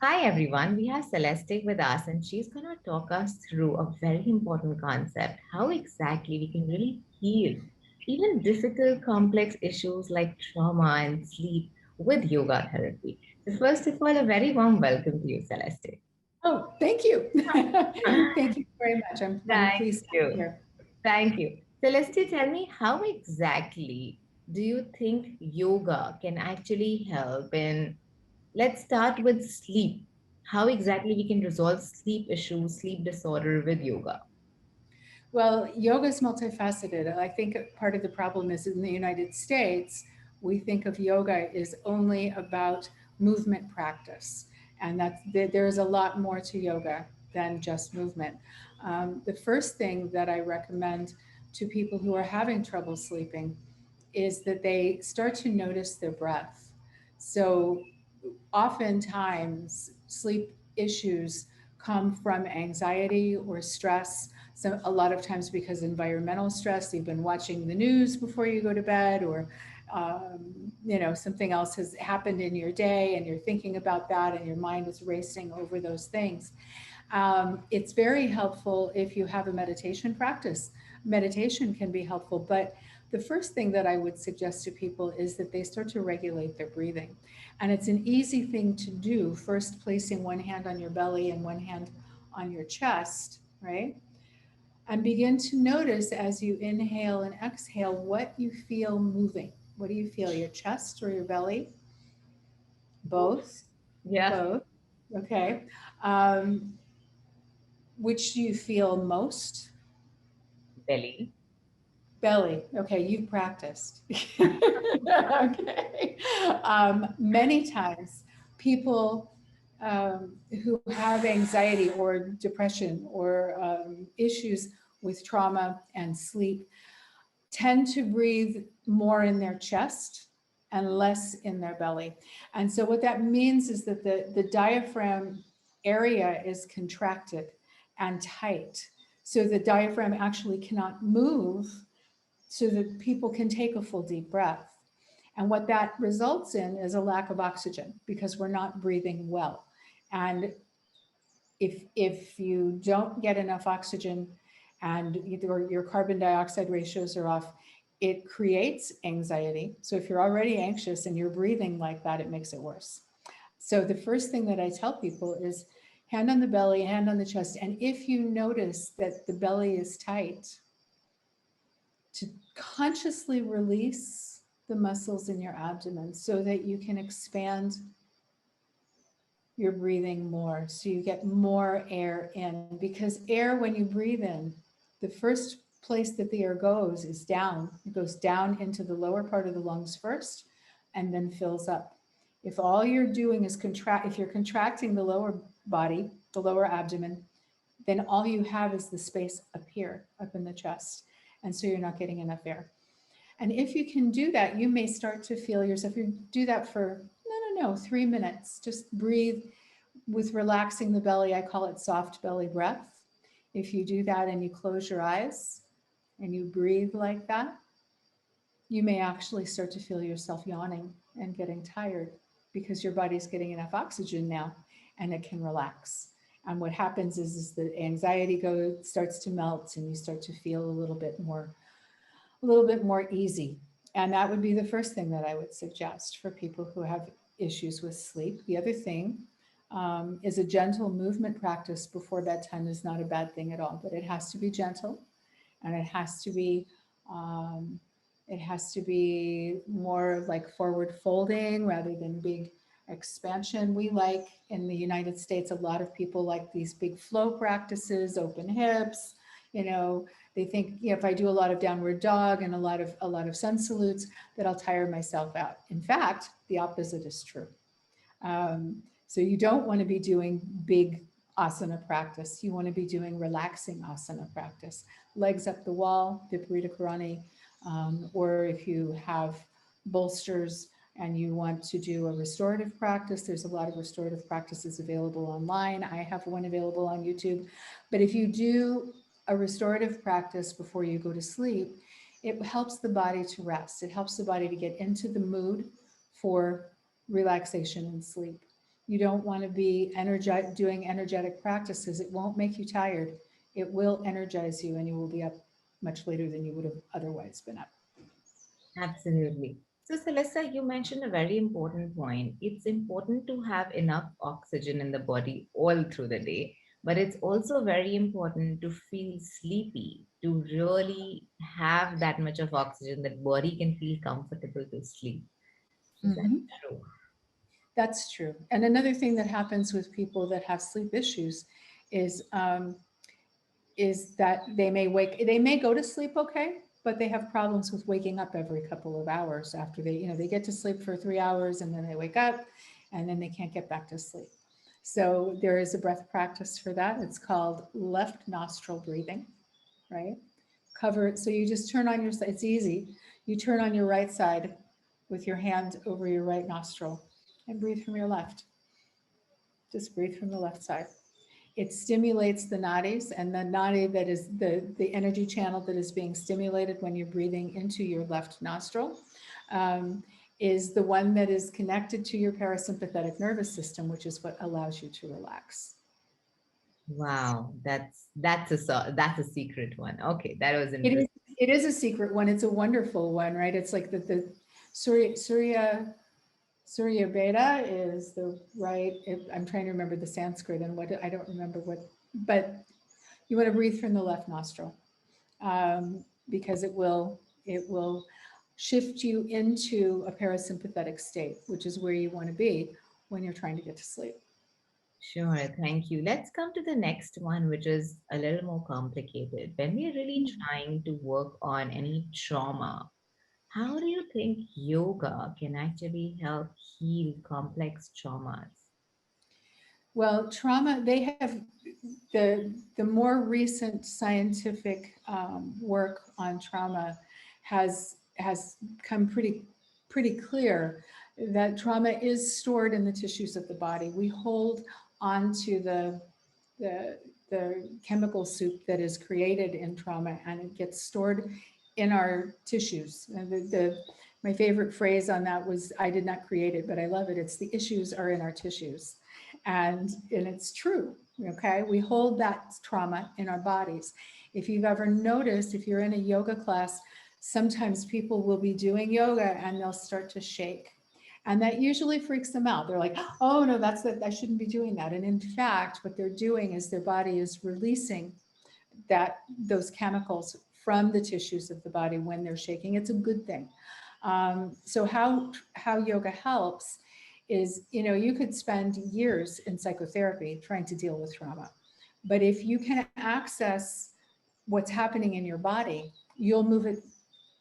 Hi everyone, we have Celeste with us and she's going to talk us through a very important concept, how exactly we can really heal even difficult complex issues like trauma and sleep with yoga therapy. So first of all, a very warm welcome to you, Celeste. Oh, thank you. Thank you very much. I'm Thank pleased to be you. here. Thank you. Celeste, tell me how exactly do you think yoga can actually help in, let's start with sleep. How exactly we can resolve sleep issues, sleep disorder with yoga? Well, yoga is multifaceted. I think part of the problem is in the United States, we think of yoga is only about movement practice, and there is a lot more to yoga than just movement. The first thing that I recommend to people who are having trouble sleeping is that they start to notice their breath. So oftentimes sleep issues come from anxiety or stress. So a lot of times because environmental stress, you've been watching the news before you go to bed, or something else has happened in your day and you're thinking about that and your mind is racing over those things. It's very helpful if you have a meditation practice. Meditation can be helpful, but the first thing that I would suggest to people is that they start to regulate their breathing. And it's an easy thing to do, first placing one hand on your belly and one hand on your chest, right? And begin to notice as you inhale and exhale what you feel moving. What do you feel, your chest or your belly? Both. Both? Yeah. Both. Okay. Um, which do you feel most? Belly. Belly. Okay, you've practiced. Okay. Many times, people who have anxiety or depression or issues with trauma and sleep tend to breathe more in their chest and less in their belly. And so, what that means is that the diaphragm area is contracted and tight. So, the diaphragm actually cannot move so that people can take a full deep breath. And what that results in is a lack of oxygen because we're not breathing well. And if you don't get enough oxygen and your carbon dioxide ratios are off, it creates anxiety. So if you're already anxious and you're breathing like that, it makes it worse. So the first thing that I tell people is hand on the belly, hand on the chest. And if you notice that the belly is tight, to consciously release the muscles in your abdomen so that you can expand your breathing more, so you get more air in. Because air, when you breathe in, the first place that the air goes is down. It goes down into the lower part of the lungs first and then fills up. If all you're doing is if you're contracting the lower body, the lower abdomen, then all you have is the space up here, up in the chest. And so you're not getting enough air. And if you can do that, you may start to feel yourself. You do that for, no, 3 minutes. Just breathe with relaxing the belly. I call it soft belly breath. If you do that and you close your eyes and you breathe like that, you may actually start to feel yourself yawning and getting tired because your body's getting enough oxygen now and it can relax. And what happens is the anxiety starts to melt and you start to feel a little bit more easy. And that would be the first thing that I would suggest for people who have issues with sleep. The other thing is a gentle movement practice before bedtime is not a bad thing at all, but it has to be gentle and um, it has to be more like forward folding rather than big expansion. We like in the United States, a lot of people like these big flow practices, open hips, you know, they think, if I do a lot of downward dog and a lot of sun salutes, that I'll tire myself out. In fact, the opposite is true. So you don't want to be doing big asana practice. You want to be doing relaxing asana practice. Legs up the wall, Viparita Karani, or if you have bolsters and you want to do a restorative practice, there's a lot of restorative practices available online. I have one available on YouTube. But if you do a restorative practice before you go to sleep, it helps the body to rest. It helps the body to get into the mood for relaxation and sleep. You don't want to be doing energetic practices. It won't make you tired. It will energize you and you will be up much later than you would have otherwise been up. Absolutely. So, Celesta, you mentioned a very important point. It's important to have enough oxygen in the body all through the day, but it's also very important to feel sleepy, to really have that much of oxygen that body can feel comfortable to sleep. Is that Mhm. true? That's true. And another thing that happens with people that have sleep issues is um, is that they may go to sleep okay, but they have problems with waking up every couple of hours after they get to sleep for 3 hours and then they wake up and then they can't get back to sleep. So there is a breath practice for that. It's called left nostril breathing, right? Cover it. So you just turn on your, it's easy. You turn on your right side with your hand over your right nostril and breathe from your left. Just breathe from the left side. It stimulates the nadis, and the nadi that is the energy channel that is being stimulated when you're breathing into your left nostril um, is the one that is connected to your parasympathetic nervous system, which is what allows you to relax. Wow, that's a secret one. Okay, that was It is interesting. it is a secret one. It's a wonderful one, right? It's like the Surya Beta is the right. I'm trying to remember the Sanskrit and what I don't remember what, but you want to breathe from the left nostril because it will shift you into a parasympathetic state, which is where you want to be when you're trying to get to sleep. Sure, thank you. Let's come to the next one, which is a little more complicated. When we're really trying to work on any trauma, how do you think yoga can actually help heal complex traumas? Well, trauma, they have the more recent scientific work on trauma has come pretty clear that trauma is stored in the tissues of the body. We hold onto the the chemical soup that is created in trauma and it gets stored in our tissues. And my favorite phrase on that was, I did not create it, but I love it. It's the issues are in our tissues. And it's true. Okay. We hold that trauma in our bodies. If you've ever noticed, if you're in a yoga class, sometimes people will be doing yoga and they'll start to shake. And that usually freaks them out. They're like, oh no, I shouldn't be doing that. And in fact, what they're doing is their body is releasing those chemicals from the tissues of the body when they're shaking. It's a good thing. So how yoga helps is, you could spend years in psychotherapy trying to deal with trauma, but if you can access what's happening in your body, you'll move it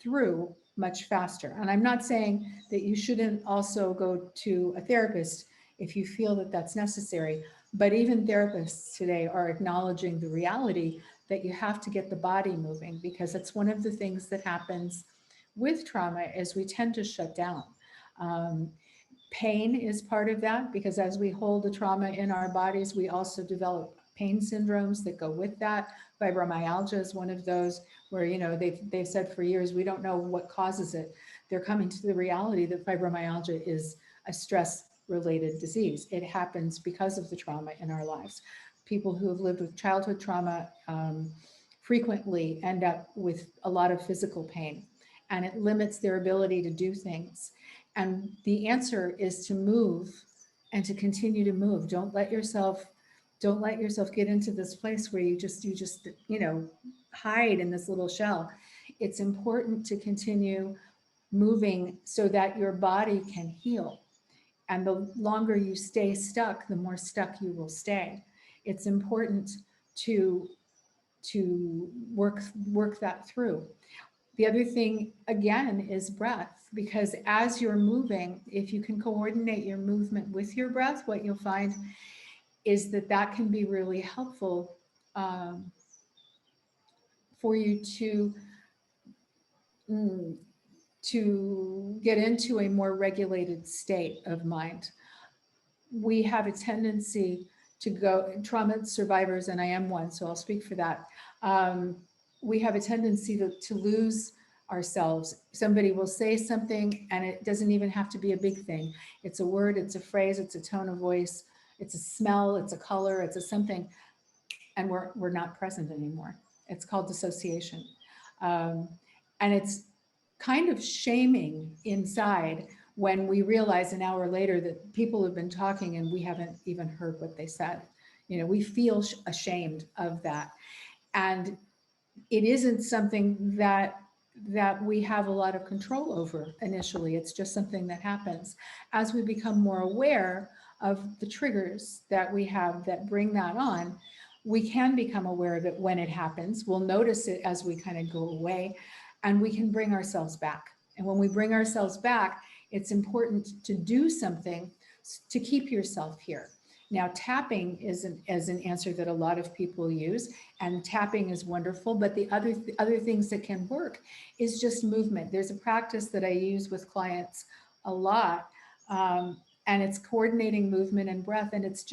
through much faster. And I'm not saying that you shouldn't also go to a therapist if you feel that that's necessary, but even therapists today are acknowledging the reality that you have to get the body moving, because it's one of the things that happens with trauma is we tend to shut down. Um, Pain is part of that, because as we hold the trauma in our bodies, we also develop pain syndromes that go with that. Fibromyalgia is one of those where, they've said for years, we don't know what causes it. They're coming to the reality that fibromyalgia is a stress related disease. It happens because of the trauma in our lives. People who have lived with childhood trauma frequently end up with a lot of physical pain, and it limits their ability to do things. And the answer is to move and to continue to move. Don't let yourself get into this place where you just hide in this little shell. It's important to continue moving so that your body can heal. And the longer you stay stuck, the more stuck you will stay. It's important to to work that through. The other thing, again, is breath, because as you're moving, if you can coordinate your movement with your breath, what you'll find is that can be really helpful um, for you mm, to get into a more regulated state of mind. We have a tendency to go, trauma survivors, and I am one, so I'll speak for that. Um, we have a tendency to lose ourselves. Somebody will say something, and it doesn't even have to be a big thing. It's a word, it's a phrase, it's a tone of voice, it's a smell, it's a color, it's a something, and we're not present anymore. It's called dissociation. Um, and it's kind of shaming inside when we realize an hour later that people have been talking and we haven't even heard what they said. You know, we feel ashamed of that. And it isn't something that we have a lot of control over initially. It's just something that happens. As we become more aware of the triggers that we have that bring that on, we can become aware of it when it happens. We'll notice it as we kind of go away, and we can bring ourselves back. And when we bring ourselves back, it's important to do something to keep yourself here. Now, tapping is an answer that a lot of people use, and tapping is wonderful. But the other things that can work is just movement. There's a practice that I use with clients a lot, and it's coordinating movement and breath. And it's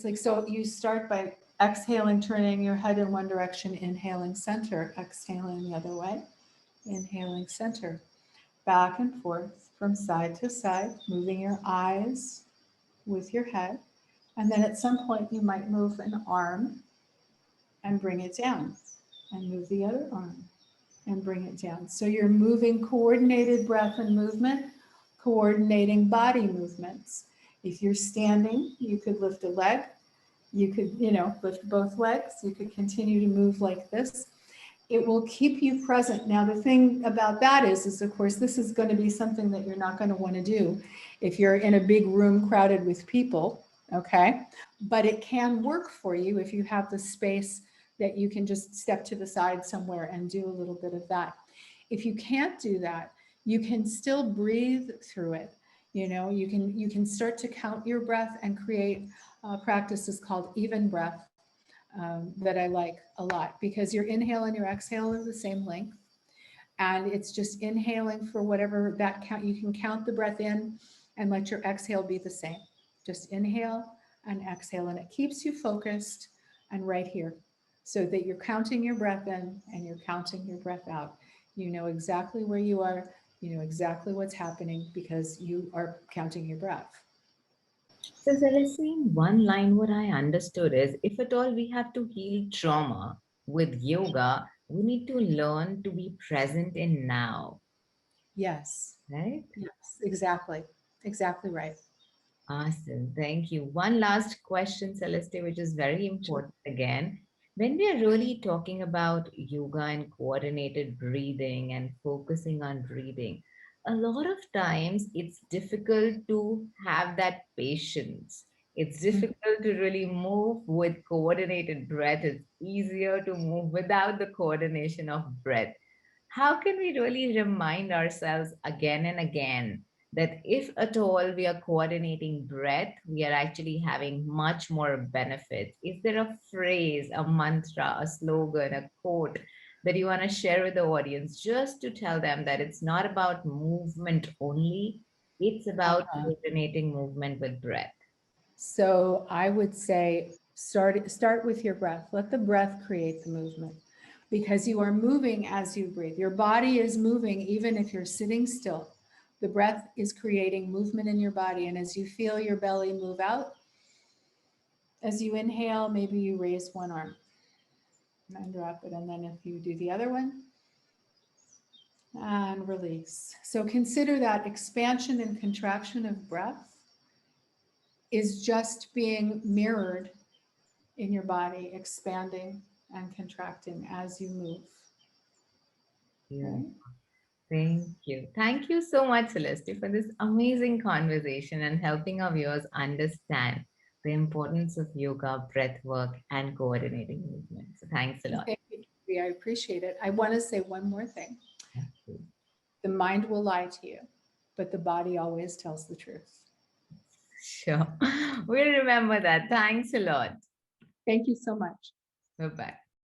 like, so you start by exhaling, turning your head in one direction, inhaling center, exhaling the other way, inhaling center, back and forth from side to side, moving your eyes with your head. And then at some point, you might move an arm and bring it down, and move the other arm and bring it down. So you're moving coordinated breath and movement, coordinating body movements. If you're standing, you could lift a leg. You could, lift both legs. You could continue to move like this. It will keep you present. Now, the thing about that is of course, this is going to be something that you're not going to want to do if you're in a big room crowded with people, okay? But it can work for you if you have the space that you can just step to the side somewhere and do a little bit of that. If you can't do that, you can still breathe through it. You can start to count your breath and create practices called even breath, that I like a lot, because your inhale and your exhale are the same length. And it's just inhaling for whatever that count. You can count the breath in and let your exhale be the same. Just inhale and exhale. And it keeps you focused and right here, so that you're counting your breath in and you're counting your breath out. You know exactly where you are. You know exactly what's happening because you are counting your breath. So, Celeste, in one line, what I understood is if at all we have to heal trauma with yoga, we need to learn to be present in now, Yes. right? Yes, exactly. Exactly right. Awesome. Thank you. One last question, Celeste, which is very Sure. important again. When we are really talking about yoga and coordinated breathing and focusing on breathing, a lot of times it's difficult to have that patience. It's difficult to really move with coordinated breath. It's easier to move without the coordination of breath. How can we really remind ourselves again and again that if at all we are coordinating breath, we are actually having much more benefits? Is there a phrase, a mantra, a slogan, a quote that you want to share with the audience just to tell them that it's not about movement only, it's about Uh-huh. coordinating movement with breath? So I would say start with your breath. Let the breath create the movement, because you are moving as you breathe. Your body is moving even if you're sitting still. The breath is creating movement in your body, and as you feel your belly move out, as you inhale, maybe you raise one arm and drop it, and then if you do the other one and release. So consider that expansion and contraction of breath is just being mirrored in your body, expanding and contracting as you move. Yeah. Right? Thank you. Thank you so much, Celeste, for this amazing conversation and helping our viewers understand the importance of yoga, breath work, and coordinating movement. So thanks a lot. Thank you, Judy. I appreciate it. I want to say one more thing. Thank you. The mind will lie to you, but the body always tells the truth. Sure. We'll remember that. Thanks a lot. Thank you so much. Bye bye.